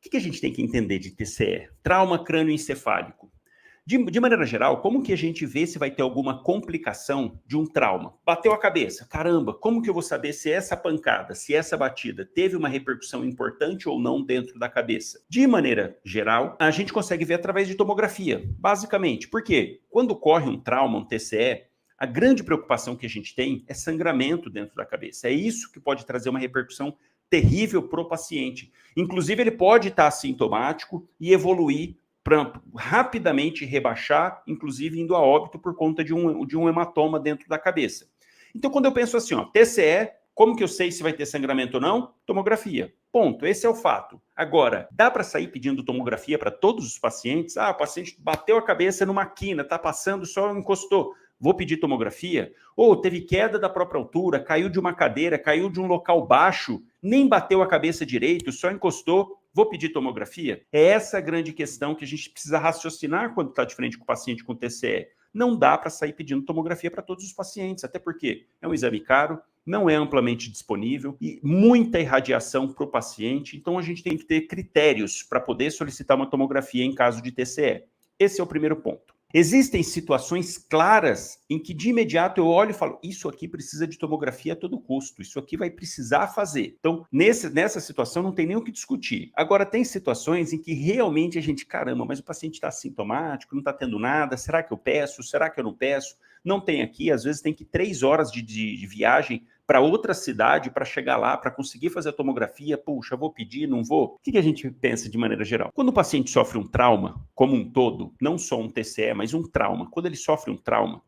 que a gente tem que entender de TCE? Trauma crânioencefálico. De maneira geral, como que a gente vê se vai ter alguma complicação de um trauma? Bateu a cabeça, caramba, como que eu vou saber se essa pancada, se essa batida teve uma repercussão importante ou não dentro da cabeça? De maneira geral, a gente consegue ver através de tomografia, basicamente. Por quê? Quando ocorre um trauma, um TCE, a grande preocupação que a gente tem é sangramento dentro da cabeça. É isso que pode trazer uma repercussão terrível para o paciente. Inclusive, ele pode estar assintomático e evoluir para rapidamente rebaixar, inclusive indo a óbito por conta de um hematoma dentro da cabeça. Então, quando eu penso assim, ó, TCE, como que eu sei se vai ter sangramento ou não? Tomografia. Ponto. Esse é o fato. Agora, dá para sair pedindo tomografia para todos os pacientes? Ah, o paciente bateu a cabeça numa quina, está passando, só encostou. Vou pedir tomografia? Ou teve queda da própria altura, caiu de uma cadeira, caiu de um local baixo, nem bateu a cabeça direito, só encostou. Vou pedir tomografia? É essa a grande questão que a gente precisa raciocinar quando está de frente com o paciente com TCE. Não dá para sair pedindo tomografia para todos os pacientes, até porque é um exame caro, não é amplamente disponível e muita irradiação para o paciente. Então, a gente tem que ter critérios para poder solicitar uma tomografia em caso de TCE. Esse é o primeiro ponto. Existem situações claras em que de imediato eu olho e falo, isso aqui precisa de tomografia a todo custo, isso aqui vai precisar fazer. Então, nessa situação não tem nem o que discutir. Agora, tem situações em que realmente a gente, caramba, mas o paciente está assintomático, não está tendo nada, será que eu peço, será que eu não peço? Não tem aqui, às vezes tem que 3 horas de viagem para outra cidade para chegar lá, para conseguir fazer a tomografia. Puxa, vou pedir, não vou? O que a gente pensa de maneira geral? Quando o paciente sofre um trauma, como um todo, não só um TCE, mas um trauma, quando ele sofre um trauma,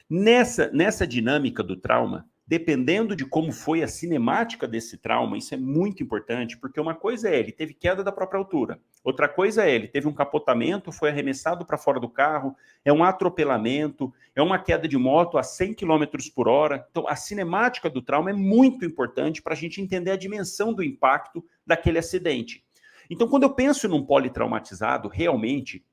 nessa dinâmica do trauma, dependendo de como foi a cinemática desse trauma, isso é muito importante, porque uma coisa é ele teve queda da própria altura, outra coisa é ele teve um capotamento, foi arremessado para fora do carro, é um atropelamento, é uma queda de moto a 100 km por hora. Então, a cinemática do trauma é muito importante para a gente entender a dimensão do impacto daquele acidente. Então, quando eu penso num politraumatizado, realmente,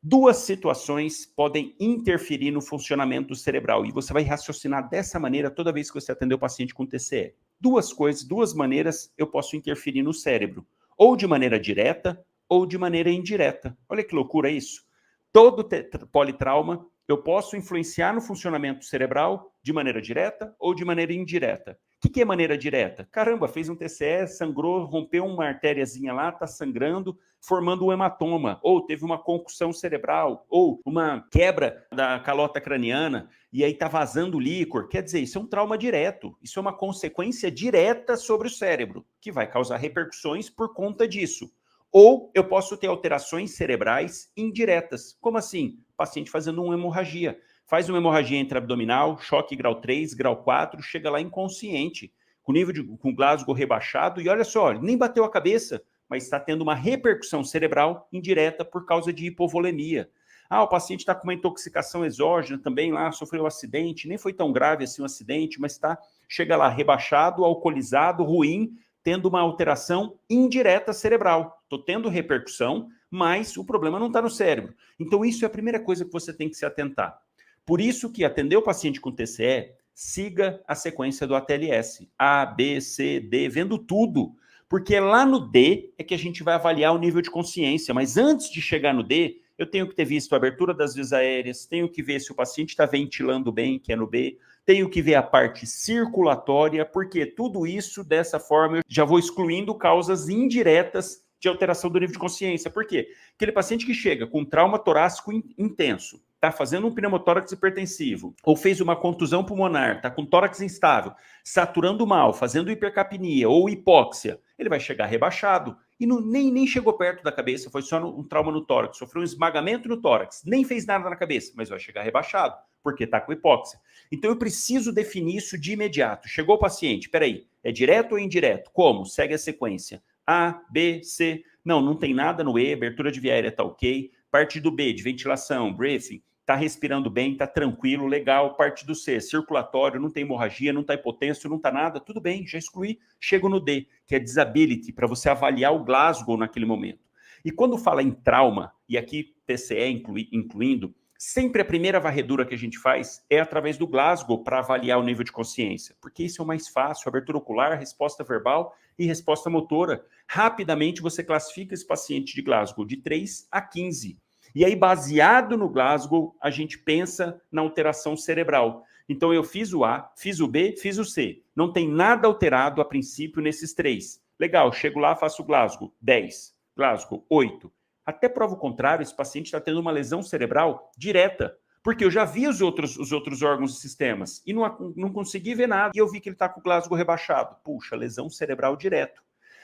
2 situações podem interferir no funcionamento cerebral e você vai raciocinar dessa maneira toda vez que você atender o paciente com TCE. 2 maneiras eu posso interferir no cérebro, ou de maneira direta ou de maneira indireta. Olha que loucura isso. Todo politrauma eu posso influenciar no funcionamento cerebral de maneira direta ou de maneira indireta. O que é maneira direta? Caramba, fez um TCE, sangrou, rompeu uma artériazinha lá, está sangrando, formando um hematoma, ou teve uma concussão cerebral, ou uma quebra da calota craniana, e aí está vazando líquor. Quer dizer, isso é um trauma direto, isso é uma consequência direta sobre o cérebro, que vai causar repercussões por conta disso. Ou eu posso ter alterações cerebrais indiretas. Como assim? O paciente fazendo uma hemorragia. Faz uma hemorragia intraabdominal, choque grau 3, grau 4, chega lá inconsciente, com Glasgow rebaixado, e olha só, nem bateu a cabeça, mas está tendo uma repercussão cerebral indireta por causa de hipovolemia. Ah, o paciente está com uma intoxicação exógena também lá, sofreu um acidente, nem foi tão grave assim um acidente, mas chega lá rebaixado, alcoolizado, ruim, tendo uma alteração indireta cerebral. Estou tendo repercussão, mas o problema não está no cérebro. Então, isso é a primeira coisa que você tem que se atentar. Por isso que atender o paciente com TCE, siga a sequência do ATLS. A, B, C, D, vendo tudo. Porque lá no D é que a gente vai avaliar o nível de consciência. Mas antes de chegar no D, eu tenho que ter visto a abertura das vias aéreas, tenho que ver se o paciente está ventilando bem, que é no B, tenho que ver a parte circulatória, porque tudo isso, dessa forma, eu já vou excluindo causas indiretas de alteração do nível de consciência. Por quê? Aquele paciente que chega com trauma torácico intenso, está fazendo um pneumotórax hipertensivo, ou fez uma contusão pulmonar, está com tórax instável, saturando mal, fazendo hipercapnia ou hipóxia, ele vai chegar rebaixado. E nem chegou perto da cabeça, foi só um trauma no tórax, sofreu um esmagamento no tórax, nem fez nada na cabeça, mas vai chegar rebaixado, porque está com hipóxia. Então eu preciso definir isso de imediato. Chegou o paciente, peraí, é direto ou indireto? Como? Segue a sequência. A, B, C. Não tem nada no E, abertura de via aérea está ok. Parte do B, de ventilação, breathing, está respirando bem, está tranquilo, legal. Parte do C, circulatório, não tem hemorragia, não está hipotenso, não está nada, tudo bem, já excluí. Chego no D, que é disability, para você avaliar o Glasgow naquele momento. E quando fala em trauma, e aqui TCE incluindo, sempre a primeira varredura que a gente faz é através do Glasgow para avaliar o nível de consciência, porque isso é o mais fácil, abertura ocular, resposta verbal, e resposta motora. Rapidamente você classifica esse paciente de Glasgow de 3 a 15. E aí, baseado no Glasgow, a gente pensa na alteração cerebral. Então, eu fiz o A, fiz o B, fiz o C. Não tem nada alterado a princípio nesses 3. Legal, chego lá, faço o Glasgow, 10. Glasgow, 8. Até prova o contrário, esse paciente está tendo uma lesão cerebral direta. Porque eu já vi os outros órgãos e sistemas e não consegui ver nada. E eu vi que ele está com o Glasgow rebaixado. Puxa, lesão cerebral direto.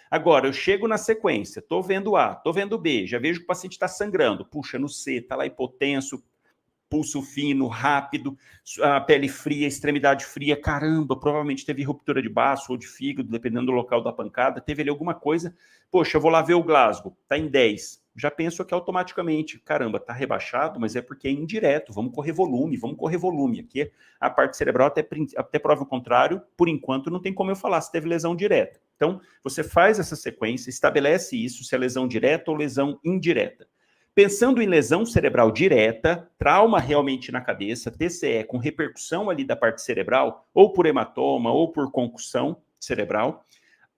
Agora, eu chego na sequência, estou vendo A, estou vendo B, já vejo que o paciente está sangrando. Puxa, no C, está lá hipotenso, pulso fino, rápido, a pele fria, extremidade fria. Caramba, provavelmente teve ruptura de baço ou de fígado, dependendo do local da pancada. Teve ali alguma coisa. Poxa, eu vou lá ver o Glasgow, está em 10. Já penso aqui automaticamente, caramba, está rebaixado, mas é porque é indireto, vamos correr volume. Aqui a parte cerebral até prova o contrário, por enquanto não tem como eu falar se teve lesão direta. Então, você faz essa sequência, estabelece isso, se é lesão direta ou lesão indireta. Pensando em lesão cerebral direta, trauma realmente na cabeça, TCE com repercussão ali da parte cerebral, ou por hematoma, ou por concussão cerebral,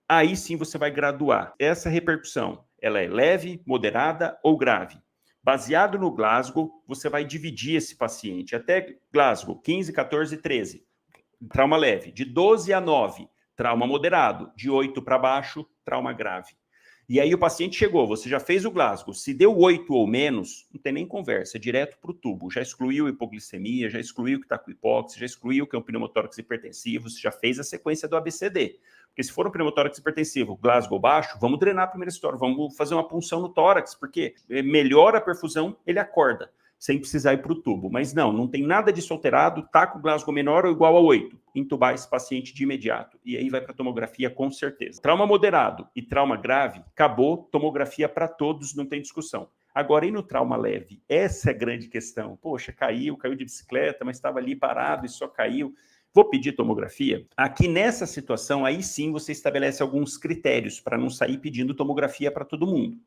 aí sim você vai graduar. Essa repercussão, ela é leve, moderada ou grave. Baseado no Glasgow, você vai dividir esse paciente. Até Glasgow, 15, 14, 13, trauma leve. De 12 a 9, trauma moderado. De 8 para baixo, trauma grave. E aí o paciente chegou, você já fez o Glasgow, se deu 8 ou menos, não tem nem conversa, é direto para o tubo. Já excluiu hipoglicemia, já excluiu que está com hipóxia, já excluiu que é um pneumotórax hipertensivo, você já fez a sequência do ABCD. Porque se for um pneumotórax hipertensivo, Glasgow baixo, vamos drenar a primeira história, vamos fazer uma punção no tórax, porque melhora a perfusão, ele acorda, sem precisar ir para o tubo. Mas não tem nada disso alterado, tá com Glasgow menor ou igual a 8. Intubar esse paciente de imediato. E aí vai para tomografia com certeza. Trauma moderado e trauma grave, acabou, tomografia para todos, não tem discussão. Agora, e no trauma leve? Essa é a grande questão. Poxa, caiu de bicicleta, mas estava ali parado e só caiu. Vou pedir tomografia? Aqui nessa situação, aí sim você estabelece alguns critérios para não sair pedindo tomografia para todo mundo.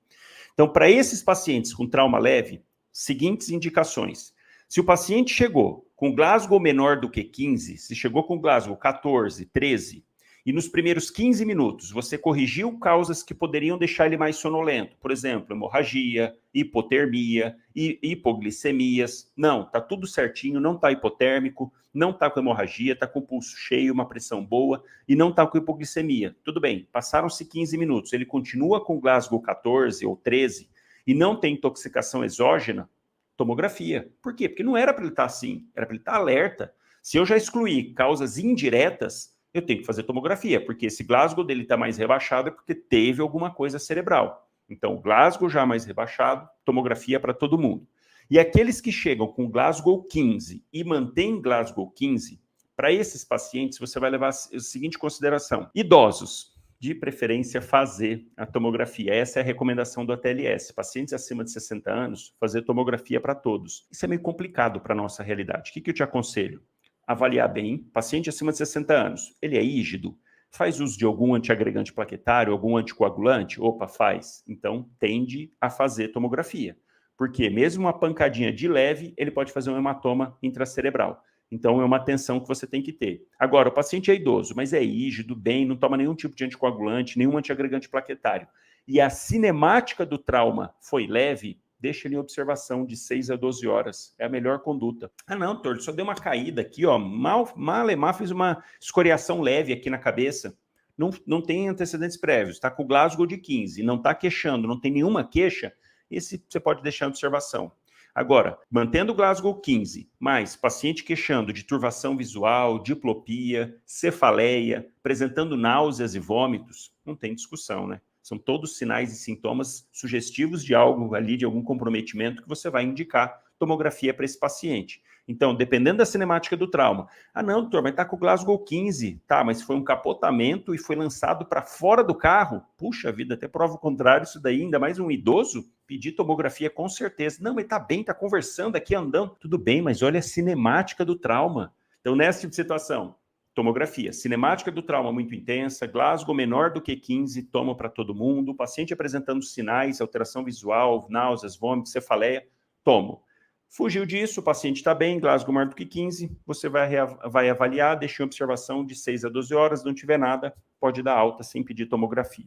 Então, para esses pacientes com trauma leve, seguintes indicações. Se o paciente chegou com Glasgow menor do que 15, se chegou com Glasgow 14, 13, e nos primeiros 15 minutos você corrigiu causas que poderiam deixar ele mais sonolento, por exemplo, hemorragia, hipotermia, hipoglicemias, não, tá tudo certinho, não tá hipotérmico, não tá com hemorragia, tá com o pulso cheio, uma pressão boa, e não tá com hipoglicemia. Tudo bem, passaram-se 15 minutos, ele continua com Glasgow 14 ou 13, e não tem intoxicação exógena, tomografia. Por quê? Porque não era para ele estar assim, era para ele estar alerta. Se eu já excluí causas indiretas, eu tenho que fazer tomografia, porque esse Glasgow dele está mais rebaixado é porque teve alguma coisa cerebral. Então, o Glasgow já mais rebaixado, tomografia para todo mundo. E aqueles que chegam com Glasgow 15 e mantêm Glasgow 15, para esses pacientes você vai levar a seguinte consideração. Idosos, de preferência fazer a tomografia. Essa é a recomendação do ATLS. Pacientes acima de 60 anos, fazer tomografia para todos. Isso é meio complicado para a nossa realidade. O que eu te aconselho? Avaliar bem, paciente acima de 60 anos, ele é rígido? Faz uso de algum antiagregante plaquetário, algum anticoagulante? Opa, faz. Então, tende a fazer tomografia. Porque mesmo uma pancadinha de leve, ele pode fazer um hematoma intracerebral. Então, é uma atenção que você tem que ter. Agora, o paciente é idoso, mas é rígido, bem, não toma nenhum tipo de anticoagulante, nenhum antiagregante plaquetário. E a cinemática do trauma foi leve, deixa ele em observação de 6 a 12 horas. É a melhor conduta. Ah, não, doutor, só deu uma caída aqui, ó. Malemar fez uma escoriação leve aqui na cabeça. Não tem antecedentes prévios. Está com o Glasgow de 15, não está queixando, não tem nenhuma queixa, esse você pode deixar em observação. Agora, mantendo o Glasgow 15, mais paciente queixando de turvação visual, diplopia, cefaleia, apresentando náuseas e vômitos, não tem discussão, né? São todos sinais e sintomas sugestivos de algo ali, de algum comprometimento que você vai indicar tomografia para esse paciente. Então, dependendo da cinemática do trauma. Ah, não, doutor, mas está com o Glasgow 15. Tá, mas foi um capotamento e foi lançado para fora do carro. Puxa vida, até prova o contrário isso daí, ainda mais um idoso. Pedir tomografia com certeza. Não, mas está bem, está conversando aqui, andando. Tudo bem, mas olha a cinemática do trauma. Então, nessa tipo de situação, tomografia. Cinemática do trauma muito intensa, Glasgow menor do que 15, toma para todo mundo. O paciente apresentando sinais, alteração visual, náuseas, vômitos, cefaleia, tomo. Fugiu disso, o paciente está bem, Glasgow maior do que 15, você vai avaliar, deixa em observação de 6 a 12 horas, não tiver nada, pode dar alta sem pedir tomografia.